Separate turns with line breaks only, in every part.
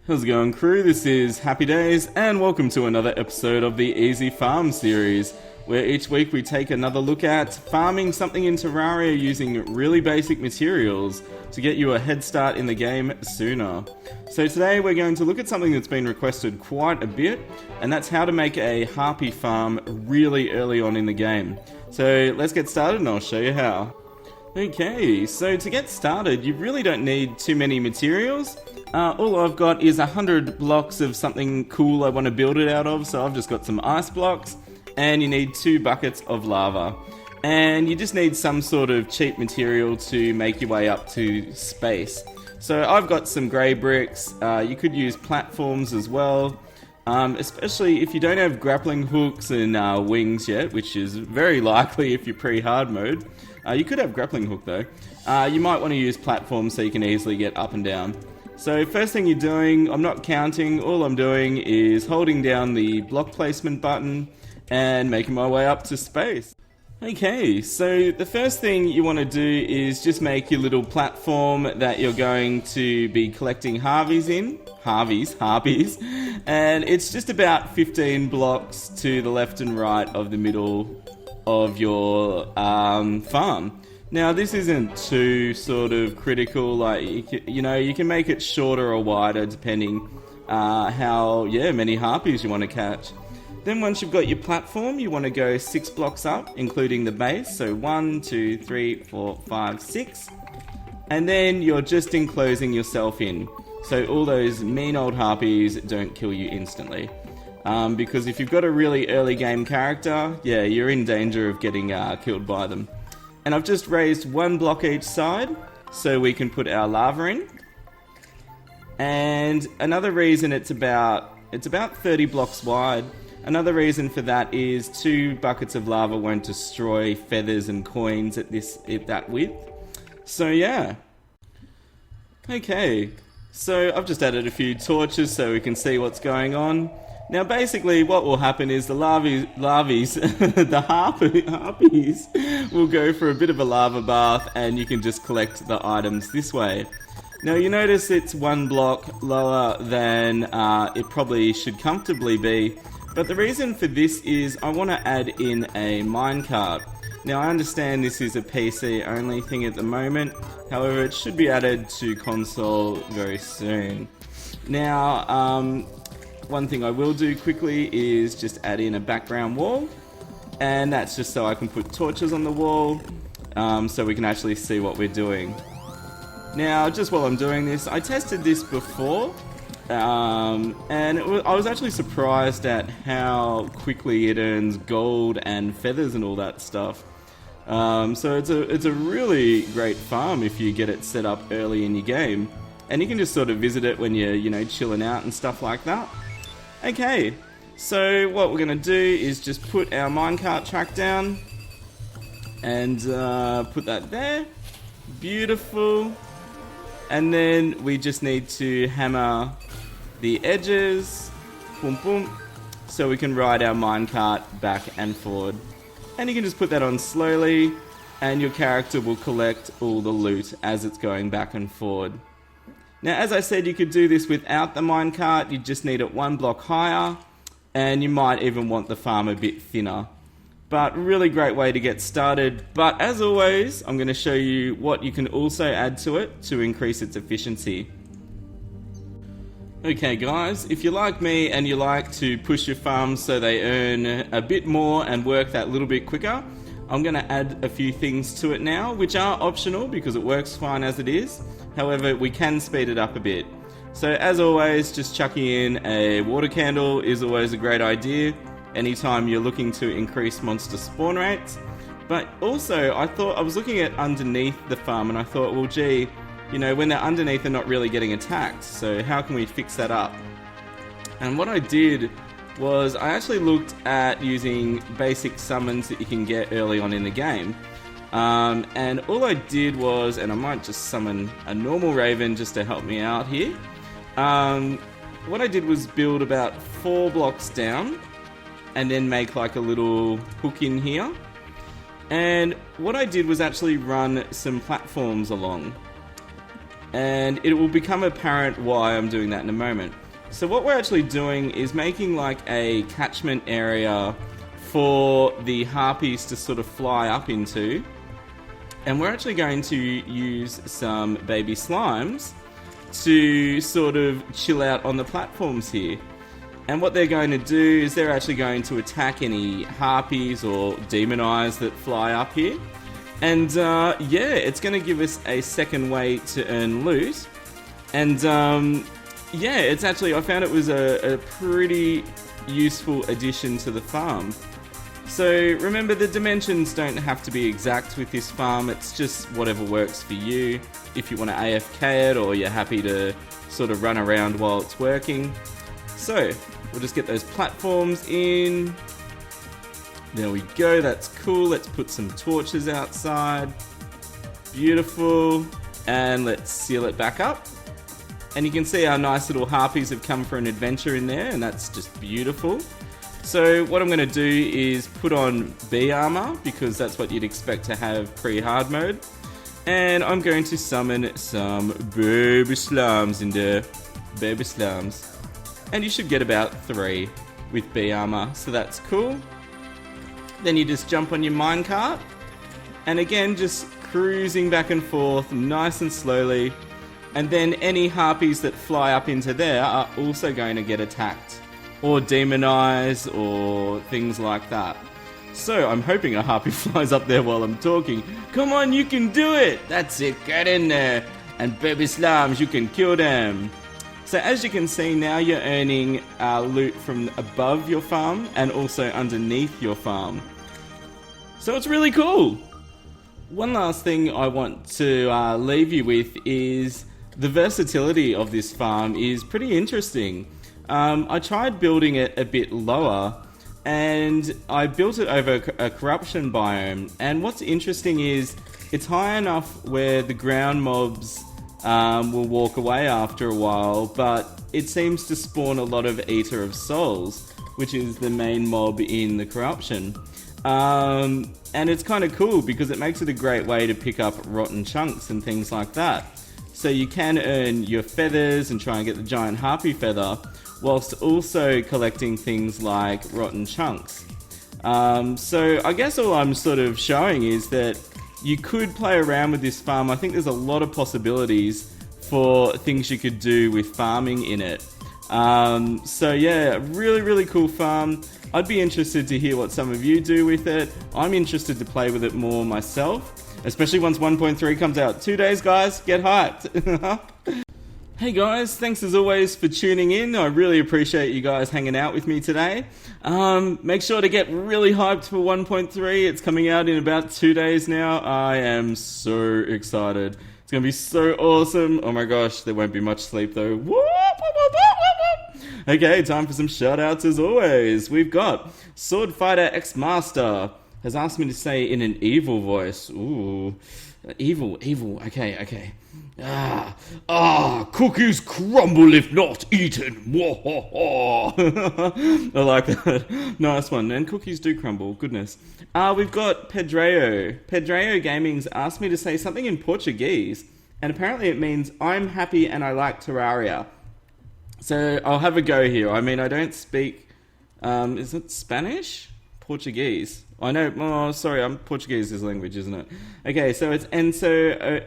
How's it going, crew? This is HappyDays, and welcome to another episode of the Easy Farm series, where each week we take another look at farming something in Terraria using really basic materials to get you a head start in the game sooner. So today we're going to look at something that's been requested quite a bit, and that's how to make a Harpy farm really early on in the game. So let's get started and I'll show you how. Okay, so to get started, you really don't need too many materials. All I've got is 100 blocks of something cool I want to build it out of, so I've just got some ice blocks, and you need 2 buckets of lava. And you just need some sort of cheap material to make your way up to space. So I've got some grey bricks. You could use platforms as well, especially if you don't have grappling hooks and wings yet, which is very likely if you're pre-hard mode. You could have grappling hook though. You might want to use platforms so you can easily get up and down. So first thing you're doing, I'm not counting, all I'm doing is holding down the block placement button and making my way up to space. Okay, so the first thing you want to do is just make your little platform that you're going to be collecting Harpies in. Harpies, and it's just about 15 blocks to the left and right of the middle of your farm. Now this isn't too sort of critical, like you can make it shorter or wider depending how many harpies you want to catch. Then once you've got your platform, you want to go 6 blocks up, including the base, so 1, 2, 3, 4, 5, 6, and then you're just enclosing yourself in, so all those mean old harpies don't kill you instantly. Because if you've got a really early game character, you're in danger of getting killed by them. And I've just raised 1 block each side so we can put our lava in. And another reason it's about 30 blocks wide. Another reason for that is 2 buckets of lava won't destroy feathers and coins at that width. So yeah. Okay, so I've just added a few torches so we can see what's going on. Now basically what will happen is the harpies will go for a bit of a lava bath and you can just collect the items this way. Now you notice it's 1 block lower than it probably should comfortably be, but the reason for this is I want to add in a minecart. Now I understand this is a PC only thing at the moment, however it should be added to console very soon. Now one thing I will do quickly is just add in a background wall, and that's just so I can put torches on the wall so we can actually see what we're doing. Now just while I'm doing this, I tested this before and I was actually surprised at how quickly it earns gold and feathers and all that stuff. So it's a really great farm if you get it set up early in your game, and you can just sort of visit it when you're chilling out and stuff like that. Okay, so what we're going to do is just put our minecart track down and put that there. Beautiful. And then we just need to hammer the edges, boom boom, so we can ride our minecart back and forward. And you can just put that on slowly and your character will collect all the loot as it's going back and forward. Now, as I said, you could do this without the minecart. You just need it 1 block higher, and you might even want the farm a bit thinner. But really great way to get started. But as always, I'm going to show you what you can also add to it to increase its efficiency. Okay guys, if you're like me and you like to push your farms so they earn a bit more and work that little bit quicker, I'm going to add a few things to it now, which are optional because it works fine as it is. However, we can speed it up a bit. So as always, just chucking in a water candle is always a great idea anytime you're looking to increase monster spawn rates. But also, I was looking at underneath the farm and I thought, well gee, when they're underneath they're not really getting attacked, so how can we fix that up? And what I did was I actually looked at using basic summons that you can get early on in the game. And all I did was, and I might just summon a normal raven just to help me out here. What I did was build about 4 blocks down and then make like a little hook in here. And what I did was actually run some platforms along. and it will become apparent why I'm doing that in a moment. So what we're actually doing is making like a catchment area for the harpies to sort of fly up into, and we're actually going to use some baby slimes to sort of chill out on the platforms here. And what they're going to do is they're actually going to attack any harpies or demon eyes that fly up here. And yeah, it's going to give us a second way to earn loot. And yeah, it's actually, I found it was a pretty useful addition to the farm. So remember, the dimensions don't have to be exact with this farm, it's just whatever works for you. If you want to AFK it, or you're happy to sort of run around while it's working. So, we'll just get those platforms in. There we go, that's cool. Let's put some torches outside. Beautiful. And let's seal it back up. And you can see our nice little harpies have come for an adventure in there, and that's just beautiful. So what I'm going to do is put on bee armor, because that's what you'd expect to have pre-hard mode. And I'm going to summon some baby slams in there. Baby slams. And you should get about 3 with bee armor, so that's cool. Then you just jump on your minecart. And again, just cruising back and forth, nice and slowly. And then any harpies that fly up into there are also going to get attacked, or demonized, or things like that. So I'm hoping a harpy flies up there while I'm talking. Come on, you can do it! That's it, get in there! And baby slams, you can kill them! So as you can see now, you're earning loot from above your farm and also underneath your farm. So it's really cool! One last thing I want to leave you with is the versatility of this farm is pretty interesting. I tried building it a bit lower, and I built it over a corruption biome, and what's interesting is it's high enough where the ground mobs will walk away after a while, but it seems to spawn a lot of Eater of Souls, which is the main mob in the corruption. And it's kind of cool because it makes it a great way to pick up rotten chunks and things like that. So you can earn your feathers and try and get the giant harpy feather, whilst also collecting things like rotten chunks. So I guess all I'm sort of showing is that you could play around with this farm. I think there's a lot of possibilities for things you could do with farming in it. So yeah, really cool farm. I'd be interested to hear what some of you do with it. I'm interested to play with it more myself, especially once 1.3 comes out. 2 days, guys, get hyped. Hey guys, thanks as always for tuning in. I really appreciate you guys hanging out with me today. Make sure to get really hyped for 1.3. It's coming out in about 2 days now. I am so excited. It's going to be so awesome. Oh my gosh, there won't be much sleep though. Whoop, whoop, whoop, whoop, whoop, whoop. Okay, time for some shoutouts as always. We've got Sword Fighter X Master has asked me to say in an evil voice. Ooh, evil. Okay. Cookies crumble if not eaten. I like that. Nice one. And cookies do crumble. Goodness. We've got Pedreo. Pedreo Gaming's asked me to say something in Portuguese, and apparently it means I'm happy and I like Terraria. So I'll have a go here. I mean, I don't speak. Is it Spanish? Portuguese. I know. Oh, sorry. Portuguese is language, isn't it? Okay, so it's Enso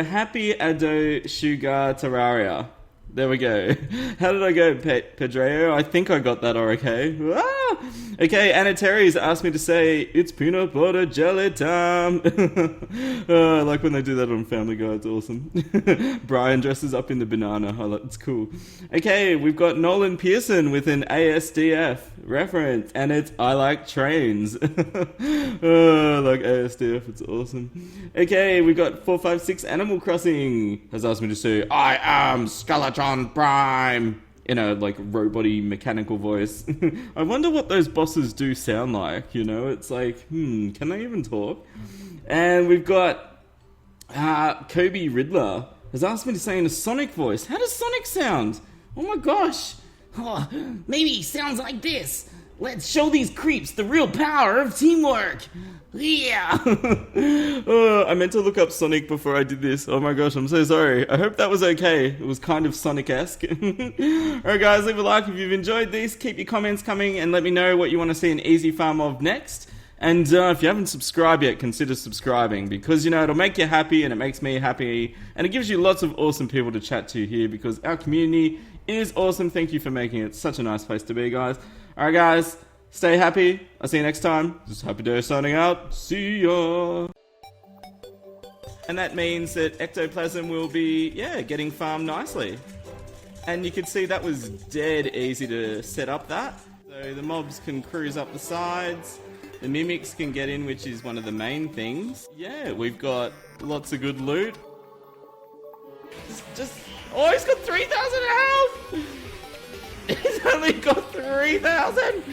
happy ado sugar Terraria. There we go. How did I go, Pedreo? I think I got that okay. Ah! Okay, Anna Terry's asked me to say, it's peanut butter jelly time. I like when they do that on Family Guy, it's awesome. Brian dresses up in the banana. It's cool. Okay, we've got Nolan Pearson with an ASDF reference, and it's I like trains. I like ASDF, it's awesome. Okay, we got 456 Animal Crossing has asked me to say, I am Skeletron Prime, in a like robot-y mechanical voice. I wonder what those bosses do sound like, you know? It's like, can they even talk? And we've got Kobe Riddler has asked me to say in a Sonic voice. How does Sonic sound? Oh my gosh.
Oh, maybe he sounds like this. Let's show these creeps the real power of teamwork. Yeah.
I meant to look up Sonic before I did this. Oh my gosh, I'm so sorry. I hope that was okay. It was kind of Sonic-esque. Alright guys, leave a like if you've enjoyed this. Keep your comments coming and let me know what you want to see an easy farm of next. And if you haven't subscribed yet, consider subscribing because, you know, it'll make you happy and it makes me happy. And it gives you lots of awesome people to chat to here because our community is awesome. Thank you for making it such a nice place to be, guys. Alright guys, stay happy. I'll see you next time. This is HappyDays signing out. See ya. And that means that ectoplasm will be, getting farmed nicely. And you can see that was dead easy to set up that. So the mobs can cruise up the sides. The mimics can get in, which is one of the main things. Yeah, we've got lots of good loot. Oh, he's got 3,000 health! He's only got 3,000!